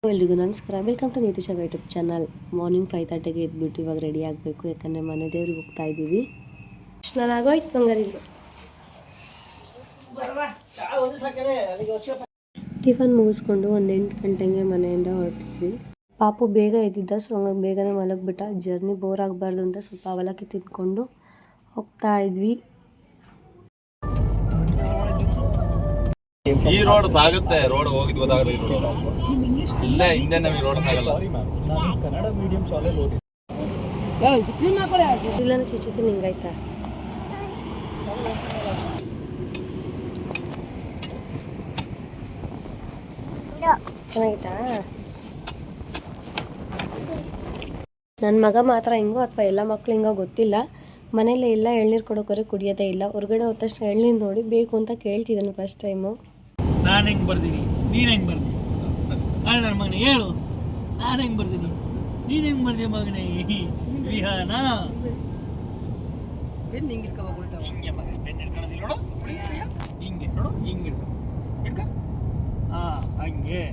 ಎಲ್ರಿಗೂ ನಮಸ್ಕಾರ, welcome to Nitisha YouTube channel. Morning 5:30ಗೆ ಎದ್ಬಿಟ್ಟು ಇವಾಗ ರೆಡಿ ಆಗಬೇಕು, ಯಾಕಂದರೆ ಮನೆ ದೇವ್ರಿಗೆ ಹೋಗ್ತಾ ಇದ್ದೀವಿ. ಸ್ನಾನಾಗೋಯ್ತು ಬಂಗಾರಿದ್ದು. ಟಿಫನ್ ಮುಗಿಸ್ಕೊಂಡು ಒಂದು 8 ಗಂಟೆಗೆ ಮನೆಯಿಂದ ಹೊರಟಿದ್ವಿ. ಪಾಪು ಬೇಗ ಎದ್ದಿದ್ದ, ಸೊ ಹಂಗಾಗಿ ಬೇಗನೆ ಮಲಗಿಬಿಟ್ಟ. ಜರ್ನಿ ಬೋರ್ ಆಗಬಾರ್ದು ಅಂತ ಸ್ವಲ್ಪ ಅವಲಕ್ಕಿ ತಿಂದ್ಕೊಂಡು ಹೋಗ್ತಾ ಇದ್ವಿ. ಈ ರೋಡ್ ಸಾಗುತ್ತೆ, ರೋಡ್ ಹೋಗಿದ್ ಗೊತ್ತಾಗಲ್ಲ. ಇಲ್ಲೇ ಹಿಂದೆ ನಮಗೆ ರೋಡ್ ಸಾಗಲ್ಲ. ಕನ್ನಡ ಮೀಡಿಯಂ ಶಾಲೆಯಲ್ಲಿ ಓದಿ ಇಲ್ಲ ಚುಚ್ಚುತ್ತೀನಿ, ಹಿಂಗಾಯ್ತಾ? ಚೆನ್ನಾಗಿತ್ತಾ? ನನ್ನ ಮಗ ಮಾತ್ರ ಹಿಂಗೋ ಅಥವಾ ಎಲ್ಲ ಮಕ್ಕಳು ಹಿಂಗೋ ಗೊತ್ತಿಲ್ಲ, ಮನೇಲಿ ಎಲ್ಲ ಎಳ್ನೀರು ಕೊಡೋಕೋರೆ ಕುಡಿಯೋದೇ ಇಲ್ಲ. ಹೊರಗಡೆ ಹೋದ ತಕ್ಷಣ ಎಳ್ನೀರು ನೋಡಿ ಬೇಕು ಅಂತ ಕೇಳ್ತಿದ್ದಾನೆ ಫಸ್ಟ್ ಟೈಮು. ನಾನು ಹೆಂಗೆ ಬರ್ತೀನಿ, ನೀನು ಹೆಂಗೆ ಬರ್ತೀನಿ? ನನ್ನ ಮಗನೇ ಹೇಳು, ನಾನು ಹೆಂಗೆ ಬರ್ತೀನಿ, ನೀನು ಹೆಂಗೆ ಬರ್ತೀಯ ಮಗನೇ? ವಿಹಾನ ಹಿಂಗೆ ಮಗ ಪೆನ್ ಹಿಡ್ಕೊಳ್ಳೋದಿಲ್ಲ ನೋಡು, ಹಿಂಗೆ ನೋಡು, ಹಿಂಗೆ ಹಿಡ್ಕೊ. ಹಾಂ, ಹಂಗೆ.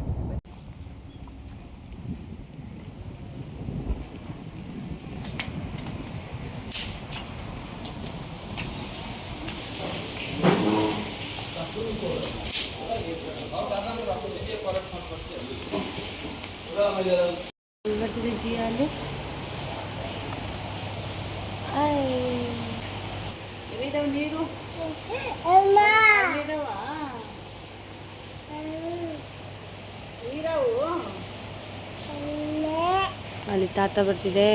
ನೀರು ಅಲ್ಲಿ ತಾತ ಬರ್ತಿದೆ.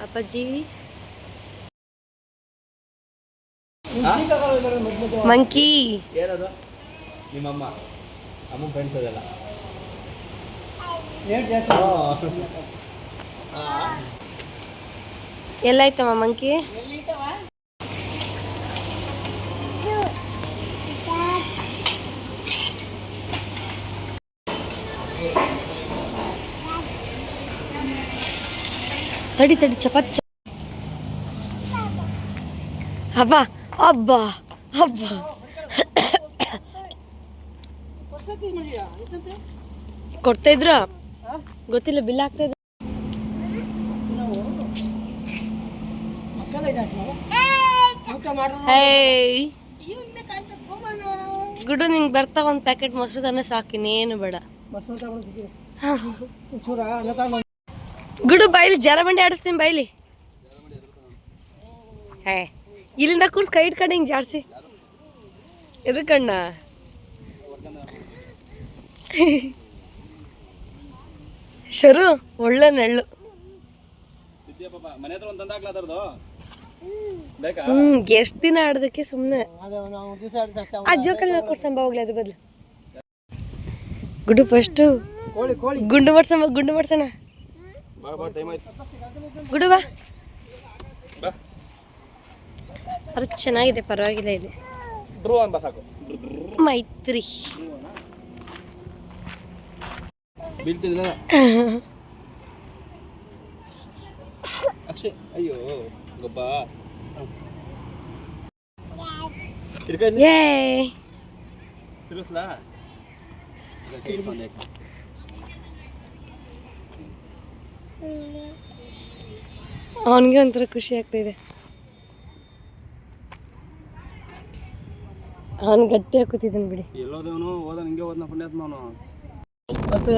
ಅಪ್ಪಾಜಿ ಮಂಕಿ ಏನದು? ನಿಮ್ಮಮ್ಮ ಅಮ್ಮ ಫ್ರೆಂಡ್ಸ್ ಅದೆಲ್ಲ ಎಲ್ಲಾಯ್ತಮ್ಮ ಮಂಕಿ? ತಡಿ ಚಪಾತಿ. ಹಬ್ಬ ಹಬ್ಬ ಹಬ್ಬ ಕೊಡ್ತಾ ಇದ್ರ ಗೊತ್ತಿಲ್ಲ, ಬಿಲ್ ಆಗ್ತಾ ಇದ್ರು. ಗುಡು ನಿಂಗೆ ಬರ್ತಾವ ಒಂದು ಪ್ಯಾಕೆಟ್ ಮೊಸರು ತಾನೆ ಸಾಕಿನೇನು ಬೇಡ. ಗುಡು ಬಾಯ್ಲಿ ಜರ ಬಂಡಿ ಆಡಿಸ್ತೀನಿ ಬಾಯ್ಲಿ. ಇಲ್ಲಿಂದ ಕೂರ್ಸ್ ಕೈ ಇಟ್ಕೊಂಡು ಹಿಂಗೆ ಜಾಡ್ಸಿ ಎದಕ್ಕಣ್ಣ. ಶರು ಒಳ್ಳೆ ನೆಳ್ಳು. ಎಷ್ಟ್ ದಿನ ಆಡೋದಕ್ಕೆ ಸುಮ್ಮನೆ ಆ ಜೋಕಲ್ಲಿ ಕೊಡ್ಸಂಬ ಹೋಗ್ಲಿ, ಅದು ಬದಲು ಗುಡ್ಡು ಫಸ್ಟು ಗುಂಡು ಮಾಡ್ಸೋಣ. ಗುಡು ಬಾ, ಅದು ಚೆನ್ನಾಗಿದೆ, ಪರವಾಗಿಲ್ಲ. ಇದೆ ಮೈತ್ರಿ. ಅಯ್ಯೋ ಗೊಬ್ಬ ಅವನಿಗೆ ಒಂಥರ ಖುಷಿ ಆಗ್ತಾಯಿದೆ. ಅವನು ಗಟ್ಟಿ ಹಾಕುತ್ತಿದ್ದಾನೆ ಬಿಡಿ. ಎಲ್ಲೋದವನು ಹೋದ ಹಿಂಗೆ ಹೋದ್ನ ಪುಣ್ಯಾತ್ಮನು. ಇವತ್ತು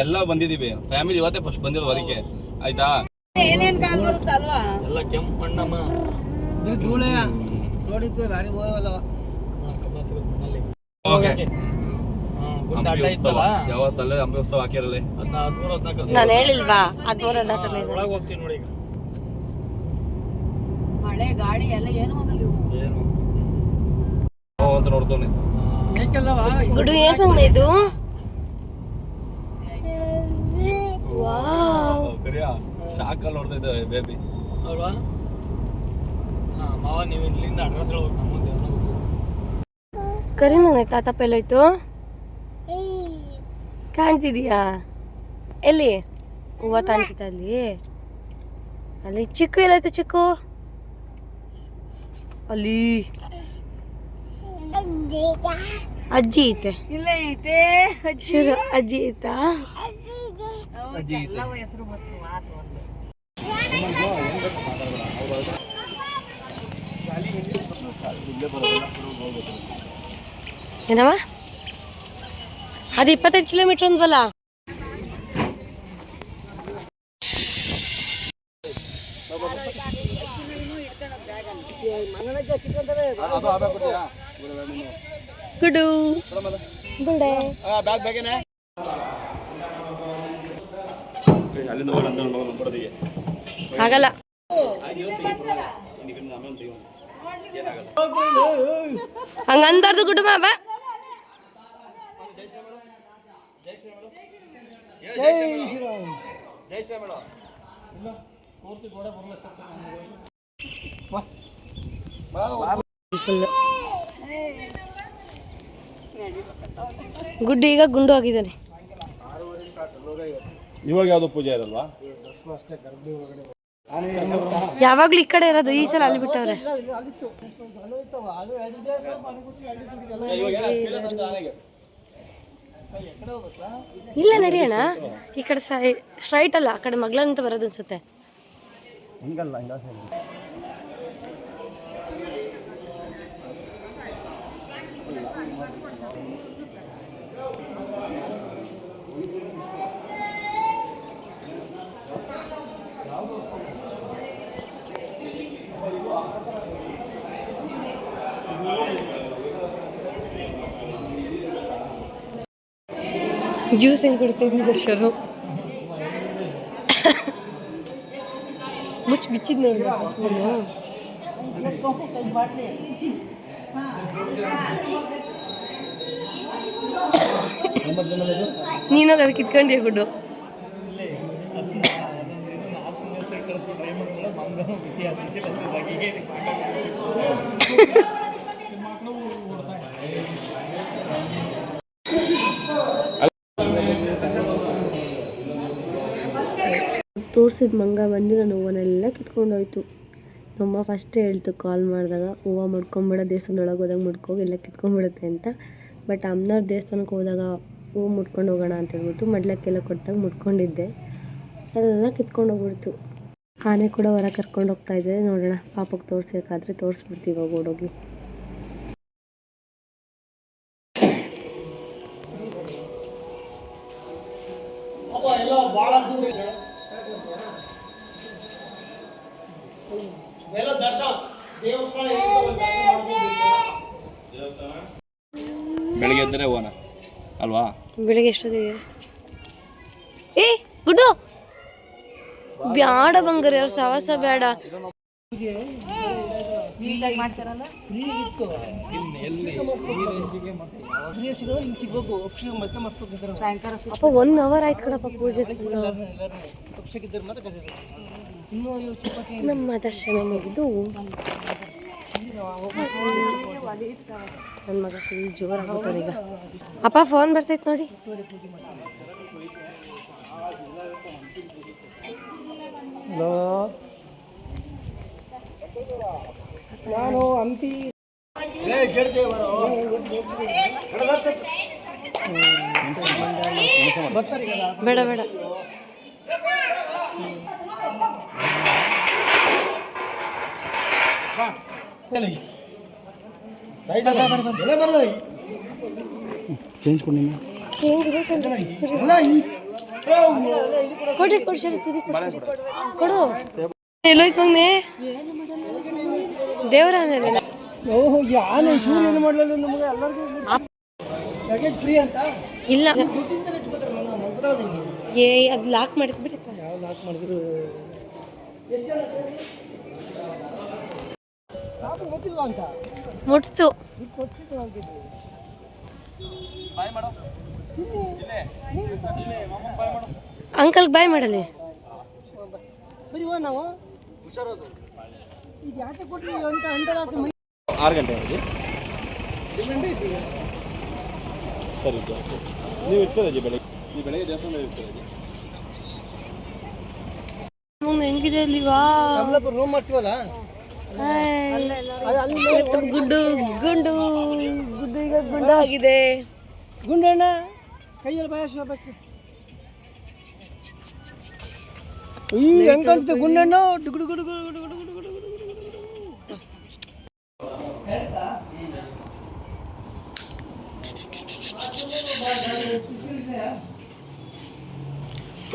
ಎಲ್ಲ ಬಂದಿದೀವಿ, ಫ್ಯಾಮಿಲಿ ಇವತ್ತೇ ಫಸ್ಟ್ ಬಂದಿರೋ ಅದಕ್ಕೆ ಆಯ್ತಾ. ಏನೇನ್ ಕಾಲ್ ಬರುತ್ತೆ ಅಲ್ವಾ? ಎಲ್ಲ ಕೆಂಪಣ್ಣಮ್ಮ ಧೂಳೆ ನೋಡಿದ್ದು ಗಾಡಿ ಹೋಗಲ್ಲ. ಯಾವತ್ತಲ್ಲೇ ಅಂಬೆ ಉತ್ಸವ ಹಾಕಿರಲ್ಲ. ನಾನು ಹೇಳಿಲ್ವಾ 13 ಒಳಗೆ ಹೋಗ್ತೀನಿ ನೋಡಿ. ಈಗ ಮಳೆ ಗಾಳಿ ಎಲ್ಲ ಏನು ಹೋಗಲ್ಲ. ಏನು ಅಂತ ನೋಡ್ತವನೆ. ಗುಡು ಏನಂಗ ಇದು? ವಾವ್, ಶಾಕಲ್ಲಿ ನೋಡ್ತಾ ಇದ್ದೇವೆ ಬೇಬಿ ಅಲ್ವಾ? ಮಾವ ನೀವು ಇಲ್ಲಿಂದ ಅಡ್ರೆಸ್ ಹೇಳ್ಬೇಕು. ನಮ್ಮ ಕರಿ ನನಗೆ ತಾತ ಪೆಲ್ಲೋಯ್ತು. ಕಾಣ್ತಿದೀಯಾ? ಎಲ್ಲಿ ಹೂವು ತಾಂತಿದ್ದ ಅಲ್ಲಿ? ಅಲ್ಲಿ ಚಿಕ್ಕು ಎಲ್ಲಾಯ್ತು? ಚಿಕ್ಕು ಅಲ್ಲಿ ಅಜ್ಜಿ ಐತೆ. ಇಲ್ಲ ಐತೆ ಅಜ್ಜಿ ಐತಾ? ಹೆಸರು ಮಾತು ಒಂದು. ಏನಮ್ಮ ಅದು 25 ಕಿಲೋಮೀಟರ್ ಅಂದ್ವಲ್ಲ. ಗುಡು ಗುಡೆ ಆಗಲ್ಲ. ಹಂಗಂದಾರ್ದು ಗುಡು ಬಾಬಾ. ಗುಡ್ಡು ಈಗ ಗುಂಡು ಆಗಿದ್ದಾನೆ. ಇವಾಗ ಯಾವ್ದು ಪೂಜೆ ಇರಲ್ವಾ? ಯಾವಾಗ್ಲೂ ಈ ಕಡೆ ಇರೋದು, ಈ ಸಲ ಅಲ್ಲಿ ಬಿಟ್ಟವ್ರೆ. ಇಲ್ಲ ನಡಿಯೋಣ, ಈ ಕಡೆ ಸ್ಟ್ರೈಟ್ ಅಲ್ಲ, ಆ ಕಡೆ ಮಗ್ಲಂತ ಬರೋದು ಅನ್ಸುತ್ತೆ. ಜ್ಯೂಸ್ ಹೆಂಗೆ ಕೊಡ್ತಿದ್ವಿ ದರ್ಶರು ಮುಚ್ಚಿ ಬಿಚ್ಚಿದ್ ನೋಡಿ. ನೀನಾಗ ಅದಕ್ಕೆ ಇಟ್ಕೊಂಡೆ ಗುಡ್ಡು. ತೋರಿಸಿದ ಮಂಗ ಬಂದು ನನ್ನ ಹೂವನ್ನೆಲ್ಲ ಕಿತ್ಕೊಂಡೋಯ್ತು. ನಮ್ಮ ಫಸ್ಟೇ ಹೇಳ್ತು ಕಾಲ್ ಮಾಡಿದಾಗ, ಹೂವು ಮುಡ್ಕೊಂಬಿಡ, ದೇವಸ್ಥಾನದೊಳಗೆ ಹೋದಾಗ ಮುಡ್ಕೋಗಿ ಎಲ್ಲ ಕಿತ್ಕೊಂಡ್ಬಿಡುತ್ತೆ ಅಂತ. ಬಟ್ ಅಮ್ಮನವ್ರ ದೇವಸ್ಥಾನಕ್ಕೆ ಹೋದಾಗ ಹೂವು ಮುಡ್ಕೊಂಡು ಹೋಗೋಣ ಅಂತ ಹೇಳ್ಬಿಟ್ಟು ಮಡ್ಲಕ್ಕೆಲ್ಲ ಕೊಟ್ಟಾಗ ಮುಡ್ಕೊಂಡಿದ್ದೆ, ಎಲ್ಲ ಕಿತ್ಕೊಂಡು ಹೋಗ್ಬಿಡ್ತು. ಆನೆ ಕೂಡ ಹೊರ ಕರ್ಕೊಂಡು ಹೋಗ್ತಾ ಇದ್ದೆ. ನೋಡೋಣ, ಪಾಪಕ್ಕೆ ತೋರಿಸ್ಬೇಕಾದ್ರೆ ತೋರಿಸ್ಬಿಡ್ತೀವಿ ಇವಾಗ ಓಡೋಗಿ. ಬೆಳಿಗ್ಗೆ ಎದ್ದರೆ ಹೋಗೋಣ ಅಲ್ವಾ? ಬೆಳಿಗ್ಗೆ ಎಷ್ಟೊತ್ತಿಗೆ? ಏ ಗುಡ್ಡು ಬ್ಯಾಡ ಬಂಗಾರ, ಅವ್ರ ಸವಾಸ ಬೇಡ. ಅಪ್ಪ 1 ಅವರ್ ಆಯ್ತು ಕಣಪ್ಪ ಪೂಜೆ. ನಮ್ಮ ದರ್ಶನ ಮುಗಿದು ನನ್ನ ಮಗ ಫುಲ್ ಜೋರಾಗ್ಬಿಟ್ಟಾರೆ ಈಗ. ಅಪ್ಪ ಫೋನ್ ಬರ್ತೈತೆ ನೋಡಿ. ಹಲೋ, ನಾನು ಹಂಪಿ ಬೇಡ ಬೇಡ. ಚೇಂಜ್ ಕೊಡಿ, ಚೇಂಜ್ ಬೇಕಂದ್ರೆ ಕೊಡ್ರಿ, ಕೊಡ್ಸರಿ ತುದಿ ಕೊಡ್ಸರಿ ಕೊಡು. ಎಲ್ಲೋಯ್ತು ಮಗನೆ ದೇವರ ಓಹೋ, ಯಾರು ಏನು ಮಾಡಲಿಲ್ಲ ನಮಗೆ ಎಲ್ಲರಿಗೂ ಲಗೇಜ್ ಫ್ರೀ ಅಂತ ಇಲ್ಲ. ಏ ಅದು ಲಾಕ್ ಮಾಡಿದ್ಬಿಡಿ. ಯಾವ ಲಾಕ್ ಮಾಡಿದ್ರು ಗೊತ್ತಿಲ್ಲ ಅಂತ ಮುಟ್ತು. ಅಂಕಲ್ ಬಾಯ್ ಮಾಡಲಿ. ನಾವು 6 ಗಂಟೆ ಸರಿ, ನೀವು ಇರ್ತದೆ ಬೆಳಗ್ಗೆ ಈ ಬೆಳಗ್ಗೆ ದೇವಸ್ಥಾನ ಇರ್ತಾರೆ ಹೆಂಗಿದೆ ಅಲ್ಲಿ ವಾ ರೂಮ್ ಮಾಡ್ತೀವಲ್ಲ ಗುಂಡು ಗುಂಡು ಗುಡ್ಡು ಈಗ ಗುಂಡು ಆಗಿದೆ. ಗುಂಡಣ್ಣ ಕೈಯಲ್ಲಿ ಬಯಸ ಬಸ್ ಈ ಹೆಂಗ್ ಕಾಣಿಸುತ್ತೆ ಗುಂಡಣ್ಣ ಡುಗುಡು ಗುಡು ಗುಡು ಗುಡು ಗುಡು ಗುಡು ಗುಡು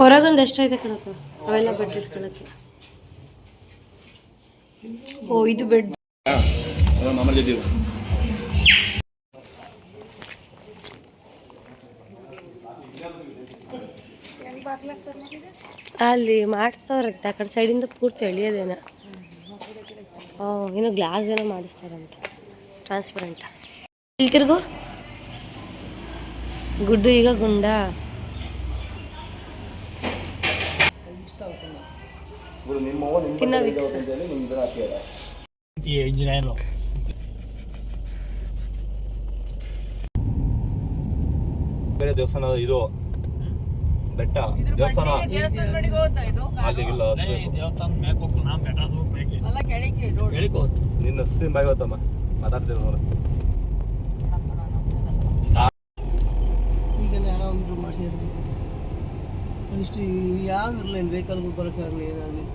ಹೊರಗೊಂದು ಎಷ್ಟೈತೆ ಕಣಪ್ಪ ಅವೆಲ್ಲ ಬಟ್ಟೆ ಇಟ್ಕೊಳಕ್ಕೆ. ಓ ಇದು ಬೆಡ್. ಮಾಮೂಲಿ ಇದ್ದೀವಿ. ಅಲ್ಲಿ ಮಾಡಿಸ್ತಾವ್ರಂತೆ ಆ ಕಡೆ ಸೈಡಿಂದ ಪೂರ್ತಿ ಎಳಿಯೋದೇನ. ಏನೋ ಗ್ಲಾಸ್ ಏನೋ ಮಾಡಿಸ್ತಾರಂತೆ ಟ್ರಾನ್ಸ್ಪರೆಂಟ್. ಇಲ್ಲಿ ತಿರ್ಗು ಗುಡ್ಡು ಈಗ ಗುಂಡ. ತಿನ್ನ ವಿಕ್ಸ್. ಇಂಜಿನಿಯರ್ ಬೇರೆ ದೇವಸ್ಥಾನ ಇದು ಬೆಟ್ಟ ದೇವಸ್ಥಾನ ಕಡೆಗೆ ಹೋಗ್ತಾ ಇದು ಅಲ್ಲಿಗಿಲ್ಲ ದೇವಸ್ಥಾನ ಮ್ಯಾಕ್ ಹೋಗ್ಬೇಕು ನಾವು ಬೆಟ್ಟ ಹೋಗ್ಬೇಕು ಅಲ್ಲ ಕೆಳಗೆ ರೋಡ್ ಹೇಳಿಕೋತು ನಿನ್ನ ಸಿಮ್ ಬಾಯ್ ಗೊತ್ತಮ್ಮ ಮಾತಾಡ್ತೀವಿ ನೋಡಿ. ಈಗ ಆರಾಮ್ ಮಾಡಿಸಿದ್ರು ಇಷ್ಟು ಯಾವ ಇರಲಿಲ್ಲ ವೆಹಿಕಲ್ ಬರೋಕ್ಕಾಗಲಿ ಏನಾಗಲಿ.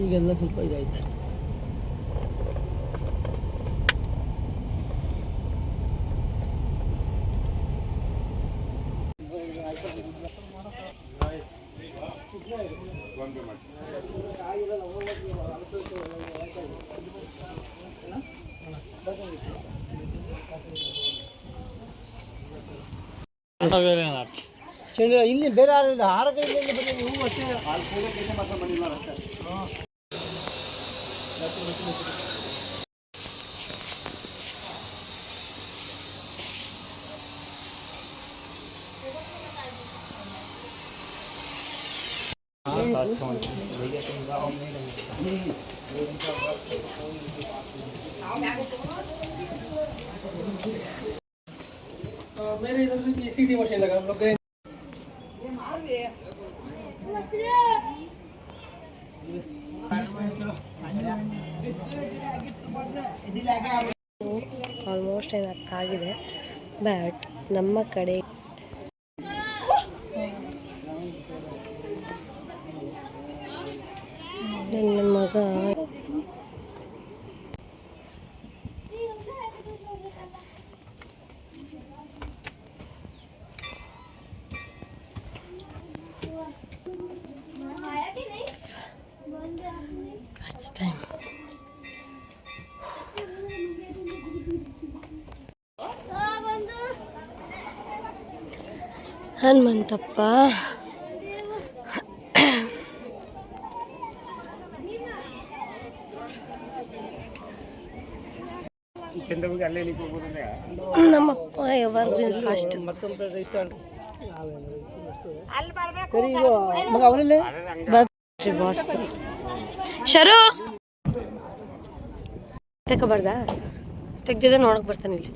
ಈಗೆಲ್ಲ ಸ್ವಲ್ಪ ಇದಾಯ್ತು. ಇಲ್ಲಿ ಬೇರೆ ಯಾರು ಇಲ್ಲ ಹಾರಕ ಇಲ್ಲ ಬರೀ ನೀವು ಅಷ್ಟೇ. मेरे इधर भी सीटी मशीन लगा हम लोग गए ಆಲ್ಮೋಸ್ಟ್ ಏನು ಅರ್ಥ ಆಗಿದೆ. ಬಟ್ ನಮ್ಮ ಕಡೆ ನನ್ನ ಮಗ ಟೈಮ್ ಹನುಮಂತಪ್ಪ ನಮ್ಮಪ್ಪ ಯಾವಾಗಲೂ ಫಾಸ್ಟ್. ಸರಿ ಈಗ ಮಗ ಅವರಲ್ಲೇ ಬರ್ರಿ ಬಾಸ್ ಶರು ತಗೋಬಾರ್ದಾ ತೆಗ್ದಿದೆ ನೋಡಕ್ ಬರ್ತಾನೆ ಇಲ್ಲಿ.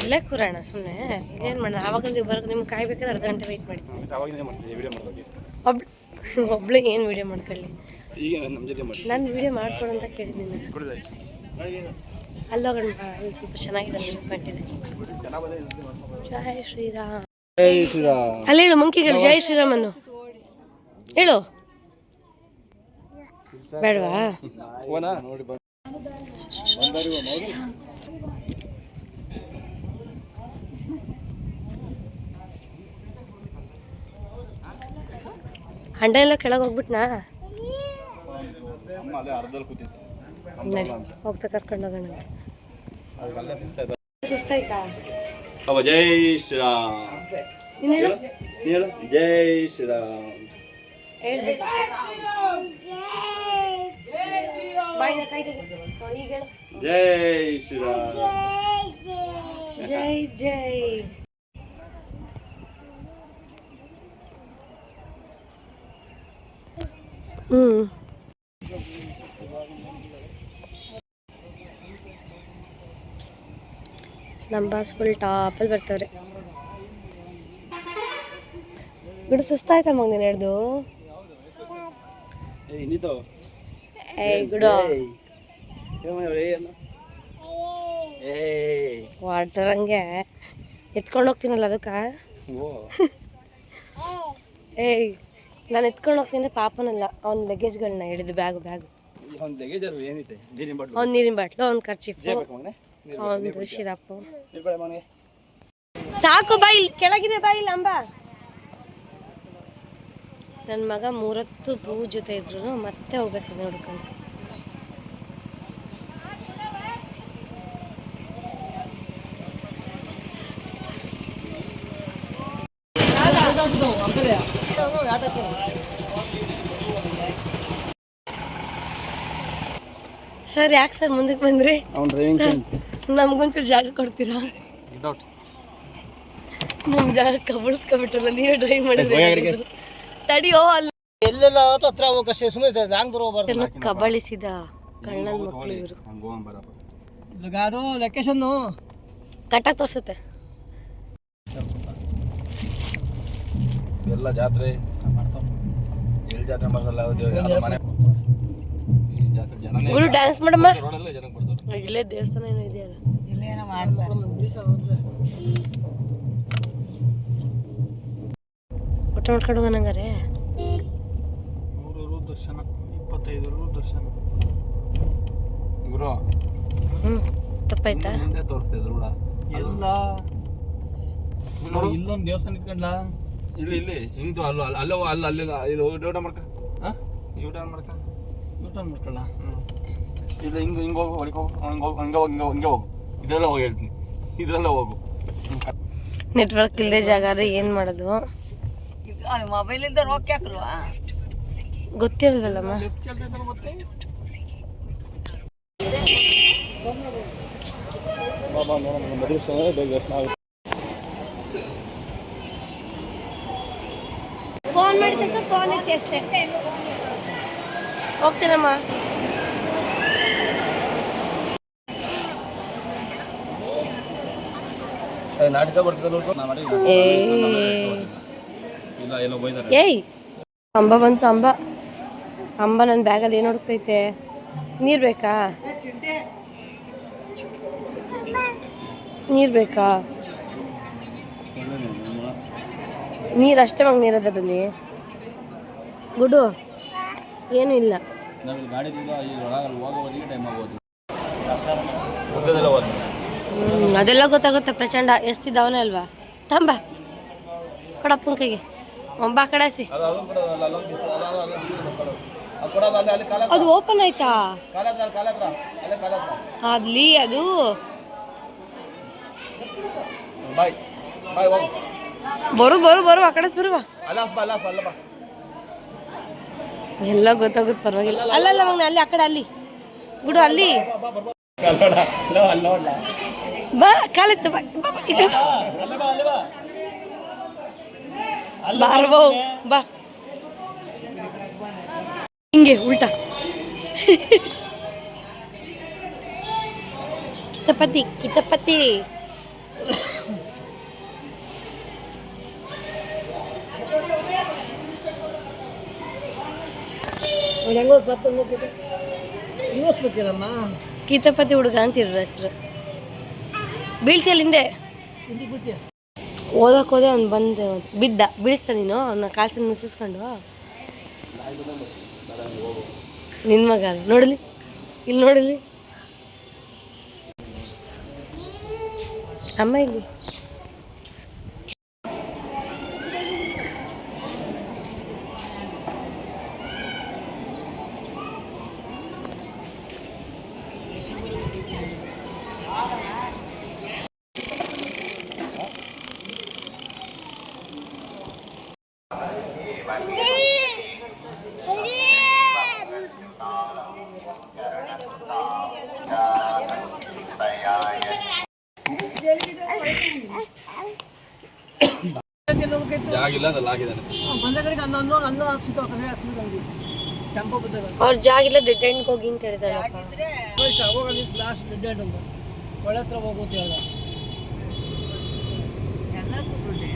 ಇಲ್ಲೇ ಕೂರೋಣ ಸುಮ್ಮನೆ ಇಲ್ಲೇನು ಮಾಡೋಣ. ಆವಾಗಂದು ಬರೋದು ನಿಮ್ಗೆ ಕಾಯ್ಬೇಕಾದ್ರೆ ಅರ್ಧ ಗಂಟೆ ವೆಯ್ಟ್ ಮಾಡಿ. ಒಬ್ಳು ಏನು ವಿಡಿಯೋ ಮಾಡ್ಕೊಳ್ಳಿ. ನಾನು ವಿಡಿಯೋ ಮಾಡ್ಕೊಡು ಅಂತ ಕೇಳಿದ್ದೀನಿ. ಅಲ್ಲೋಗೋಣ ಇಲ್ಲಿ ಸ್ವಲ್ಪ ಚೆನ್ನಾಗಿದೆ ಅರೇಂಜ್ಮೆಂಟ್ ಇದೆ. ಜೈ ಶ್ರೀರಾಮ್. ಅಲ್ಲಿ ಹೇಳು ಮಂಕಿಗಳು ಜೈ ಶ್ರೀರಾಮ್ ಅನ್ನು ಹೇಳು. ಬೇಡವಾ? ಹಂಡ ಎಲ್ಲ ಕೆಳಗೆ ಹೋಗ್ಬಿಟ್ನಾ? ನಡಿ ಹೋಗ್ತಾ ಕರ್ಕೊಂಡು ಹೋಗೋಣ. ಸುಸ್ತಾಯ್ತಾ? ಜೈ ಶ್ರೀರಾಮ್. ನೀನು ಹೇಳು. ಹೇಳು ಜೈ ಶ್ರೀರಾಮ್. ಜೈ ಶ್ರೀರಾಮ್. ಜೈ ಜೈ. ನಮ್ಮ ಬಾಸ್ ಫುಲ್ ಟಾಪಲ್ಲಿ ಬರ್ತಾರೆ. ಬಿಡು ಸುಸ್ತಾಯ್ತಾ ಮಗ ನೀನು ಹಿಡ್ದು? ಏಯ್ ಗುಡು ವಾಟರಂಗೆ ಎತ್ಕೊಂಡು ಹೋಗ್ತೀನಲ್ಲ ಅದಕ್ಕೆ. ಏಯ್ ನಾನು ಎತ್ಕೊಂಡು ಹೋಗ್ತೀನಿ ಪಾಪನಲ್ಲ, ಅವ್ನ ಲಗೇಜ್ಗಳನ್ನ ಹಿಡಿದು ಬ್ಯಾಗು ಅವ್ನು ನೀರಿನ ಬಾಟ್ಲು, ಅವ್ನ ಖರ್ಚಿಫು, ಅವ್ನು ಶಿರಾಪು. ಸಾಕು ಬಾಯಿಲ್ ಕೆಳಗಿದೆ ಬಾಯಿಲ್ ಅಂಬ. ನನ್ನ ಮಗ 3 ಹೊತ್ತು ಪೂ ಜೊತೆ ಇದ್ರು ಮತ್ತೆ ಹೋಗ್ಬೇಕು ನೋಡ್ಕೊಂಡು. ಸರ್ ಯಾಕೆ ಸರ್ ಮುಂದಕ್ಕೆ ಬಂದ್ರಿ? ನಮ್ಗೊಂಚೂರು ಜಾಗ ಕೊಡ್ತೀರಾ? ನಮ್ ಜಾಗ ಕಬಳಿಸ್ಕೊಬಿಟ್ರಲ್ಲ, ನೀವೇ ಡ್ರೈವ್ ಮಾಡಿದ್ರೆ ತಡಿಯೋ. ಅಲ್ಲಿ ಎಲ್ಲೆಲ್ಲ ಹತ್ರ ಹೋಗಷ್ಟೇ, ಸುಮ್ಮನೆ ಲಾಂಗ್ ದೂರ ಹೋಗ್ಬಾರ್ದು. ಕಬಳಿಸಿದ ಕಳ್ಳನ ಮಕ್ಕಳು ಇವರು. ಅದು ಲೊಕೇಶನ್ ಕಟ್ಟಾಗಿ ತೋರಿಸುತ್ತೆ. ಎಲ್ಲ ಜಾತ್ರೆ ಎಲ್ಲಿ ಜಾತ್ರೆ ಮಾಡಲ್ಲ ಮನೆ ಗುರು ಡ್ಯಾನ್ಸ್ ಮಾಡಮ್ಮ. ರೋಡಲ್ಲೇ ಜನ ಬರ್ತಾರೆ. ಇಲ್ಲೇ ದೇವಸ್ಥಾನ ಏನೋ ಇದೆಯಲ್ಲ, ಇಲ್ಲೇನೋ ಮಾಡ್ತಾರೆ. ಊಟ ಮಾಡ್ಕೊಂಡು ಹೋಗೋಣ ಹಂಗಾರೆ. 100 ರು ದರ್ಶನ, 25 ರು ದರ್ಶನ. ಗುರು ತಪ್ಪಾಯ್ತಾ? ಮುಂದೆ ತೋರಿಸ್ತಿದ್ರು ಕೂಡ ಎಲ್ಲ ಇಲ್ಲೊಂದು ದೇವಸ್ಥಾನ ಇಟ್ಕೊಂಡ್ಲ, ಇಲ್ಲಿ ಹಿಂಗ್ ಅಲ್ಲೋ ಅಲ್ಲಿ ಊಟ ಮಾಡ್ಕ ಊಟ ಮಾಡ್ಕೊಳ್ಳ. ಇದು ಹಿಂಗೆ ಹೋಗು, ಹೊಡಿಗೆ ಹೋಗು, ಹಂಗೆ ಹೋಗು. ಇದೆಲ್ಲ ಹೋಗಿ ಹೇಳ್ತೀನಿ, ಇದ್ರಲ್ಲ ಹೋಗು. ನೆಟ್ವರ್ಕ್ ಇಲ್ಲದೆ ಜಾಗ ಆದ್ರೆ ಏನು ಮಾಡೋದು? ಮೊಬೈಲಿಂದ ರೊಕ್ಕ ಹಾಕ್ಲ್ವಾ? ಗೊತ್ತಿರಲಿಲ್ಲಮ್ಮ. ಫೋನ್ ಮಾಡಿದ ತಕ್ಷಣ ಫೋನ್ ಇತ್ತು ಅಷ್ಟೇ. ಹೋಗ್ತೀನಮ್ಮ. ನಾಟಕ ಬರ್ತದೆ. ಏಯ್ ಅಂಬ ಬಂತು. ಅಂಬ ನನ್ನ ಬ್ಯಾಗಲ್ಲಿ ಏನು ಹುಡುಕ್ತೈತೆ? ನೀರು ಬೇಕಾ? ನೀರು ಅಷ್ಟೇ ಮಗ, ನೀರದರಲ್ಲಿ ಗುಡು ಏನೂ ಇಲ್ಲ. ಅದೆಲ್ಲ ಗೊತ್ತಾಗುತ್ತೆ. ಪ್ರಚಂಡ ಎಷ್ಟಿದ್ದಾವನೇ ಅಲ್ವಾ? ತಂಬ ಕೊಡಪ್ಪನ ಕೈಗೆ ಒಂಬ ಕಡಾಸಿ. ಅದು ಓಪನ್ ಆಯ್ತಾ ಅಲ್ಲಿ? ಅದು ಬರು ಆ ಕಡೆ ಬರುವ ಎಲ್ಲ ಗೊತ್ತಾಗುತ್ತೆ. ಪರವಾಗಿಲ್ಲ. ಅಲ್ಲಲ್ಲ ಮಗ ಅಲ್ಲಿ ಆ ಕಡೆ ಅಲ್ಲಿ ಗುಡು ಅಲ್ಲಿ ಬಾ. ಕಾಲಿತ್ತು ಬಾರ್ಬೋ ಬಾ. ಹಿಂಗೆ ಉಲ್ಟಾ ಕಿತಪತಿ ಕಿತಪತಿ ಹುಡುಗ ಅಂತಿರ ಹೆಸರು. ಬೀಳ್ತಿಯಲ್ಲ ಹಿಂದೆ ಓದಕ್ಕೆ ಹೋದೆ, ಅವ್ನು ಬಂದು ಬಿದ್ದ. ಬೀಳಿಸ್ತ ನೀನು ಅವನ್ನ ಕಾಲ್ಸಲ್ಲಿ ನುಸಿಸ್ಕೊಂಡು. ನಿನ್ನ ಮಗ ನೋಡಲಿ, ಇಲ್ಲಿ ನೋಡಲಿ ಅಮ್ಮ ಇಲ್ಲಿ. ಅವ್ರ ಜಾಗಿಲ್ಲ ಡೆಡ್ ಎಂಡ್ ಹೋಗಿ ಅಂತ ಹೇಳಿದಾರೆ. ಲಾಸ್ಟ್ ಡೆಡ್ ಎಂಡ್ ಅಂತ ಒಳ್ಳೆ ಹತ್ರ ಹೋಗುತ್ತೆ. ಎಲ್ಲದಕ್ಕೂ ದುಡ್ಡೇ.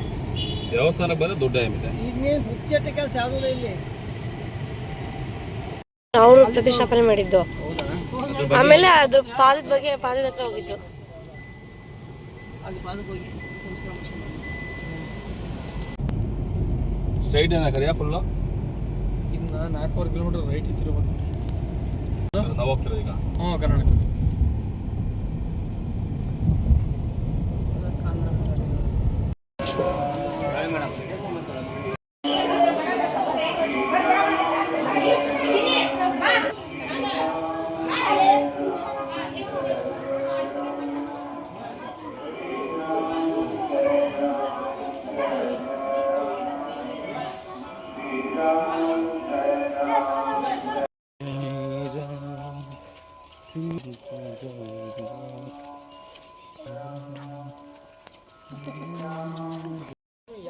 ದೇವಸ್ಥಾನಕ್ಕೆ ಬಂದ್ರೆ ದುಡ್ಡು ಏನಿದೆ. ಇನ್ನೇನು ಬುಕ್ಸೆಟ್ ಕೆಲಸ ಯಾವುದೂ ಇಲ್ಲಿ. ಅವರು ಪ್ರತಿಷ್ಠಾಪನೆ ಮಾಡಿದ್ದು. ಆಮೇಲೆ ಅದ್ರ ಪಾದದ ಹತ್ರ ಹೋಗಿದ್ದು. ಅಲ್ಲಿ ಪಾದಕ್ಕೆ ಹೋಗಿ ನಮಸ್ಕಾರ ಮಾಡ್ಕೊಂಡು. ಸ್ಟ್ರೈಟ್ ಏನ ಕರಿಯಾ ಫುಲ್ಲು ಇನ್ನು 4 ಕಿಲೋಮೀಟರ್ ರೈಟ್ ಇತ್ತಿರ್ಬೋದು. ನಾವು ಹೋಗ್ತಿರೋದು ಈಗ. ಹ್ಞೂ ಕರ್ನಾಟಕ.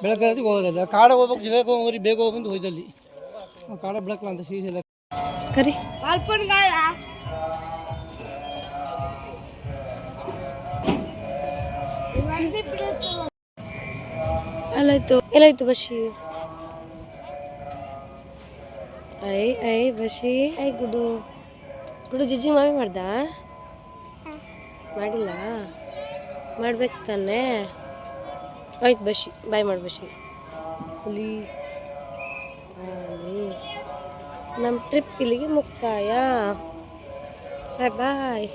ಬೆಳಗ್ಗೆ ಹೋಗೋದಲ್ಲ ಕಾಡ ಹೋಗ್ಬೇಕು, ಬೇಗ ಹೋಗ್ರಿ, ಬೇಗ ಹೋಗ್ಬಂದು ಹೋಯ್ದಲ್ಲಿ ಕಾಡ ಬೆಳಕಲ್ಲ ಅಂತ ಸೀಸೆಲ್ಲ ಕರಿ ಎಲ್ಲಾಯ್ತು ಬಶಿ. ಐ ಬಶಿ ಐ ಗುಡು ಜಿಜ್ಜಿ ಮಾಮಿ ಮಾಡ್ದ? ಮಾಡಿಲ್ಲ, ಮಾಡ್ಬೇಕು ತಾನೆ. ಆಯ್ತು ಬಶಿ, ಬಾಯ್ ಮಾಡಿ ಬಶಿ. ಹುಲಿ ನಮ್ಮ ಟ್ರಿಪ್ ಇಲ್ಲಿಗೆ ಮುಕ್ತಾಯ. ಬಾಯ್ ಬಾಯ್.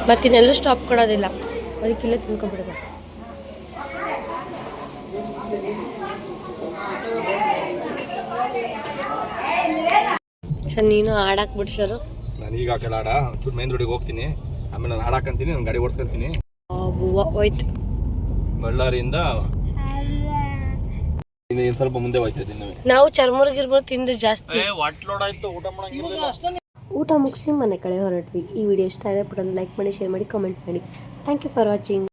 ಮತ್ತಿನ್ನೆಲ್ಲೂ ಸ್ಟಾಪ್ ಕೊಡೋದಿಲ್ಲ, ಅದಕ್ಕಿಲ್ಲೇ ತಿನ್ಕೊಬಿಡೋದು. ನೀನು ಆಡಾಕ್ ಬಿಡ್ಸೋರು. ನಾನು ಈಗ ಹಾಕಲ್ಲ ಆಡ, ಚೂರು ಮೇನ್ ರೋಡಿಗೆ ಹೋಗ್ತೀನಿ, ಆಮೇಲೆ ನಾನು ಹಾಡಾಕಂತೀನಿ, ನಾನು ಗಾಡಿ ಓಡಿಸ್ಕೊಂತೀನಿ. ಹೋಯ್ತು ಬಳ್ಳಾರಿಯಿಂದ ಇನ್ನು ಸ್ವಲ್ಪ ಮುಂದೆ ಹೋಗ್ತದೆ. ನಾವು ಚರ್ಮುರ್ಗಿರ್ಬೋದು ತಿಂದು ಜಾಸ್ತಿ. ಲೋಡ್ ಆಯ್ತು, ಊಟ ಮಾಡಂಗಿಲ್ಲ. ಊಟ ಮುಗಿಸಿ ಮನೆ ಕಡೆ ಹೊರಟ್ವಿ. ಈ ವಿಡಿಯೋ ಇಷ್ಟ ಆದರೆ ಪುಟ್ಟ ಲೈಕ್ ಮಾಡಿ, ಶೇರ್ ಮಾಡಿ, ಕಮೆಂಟ್ ಮಾಡಿ. Thank you for watching.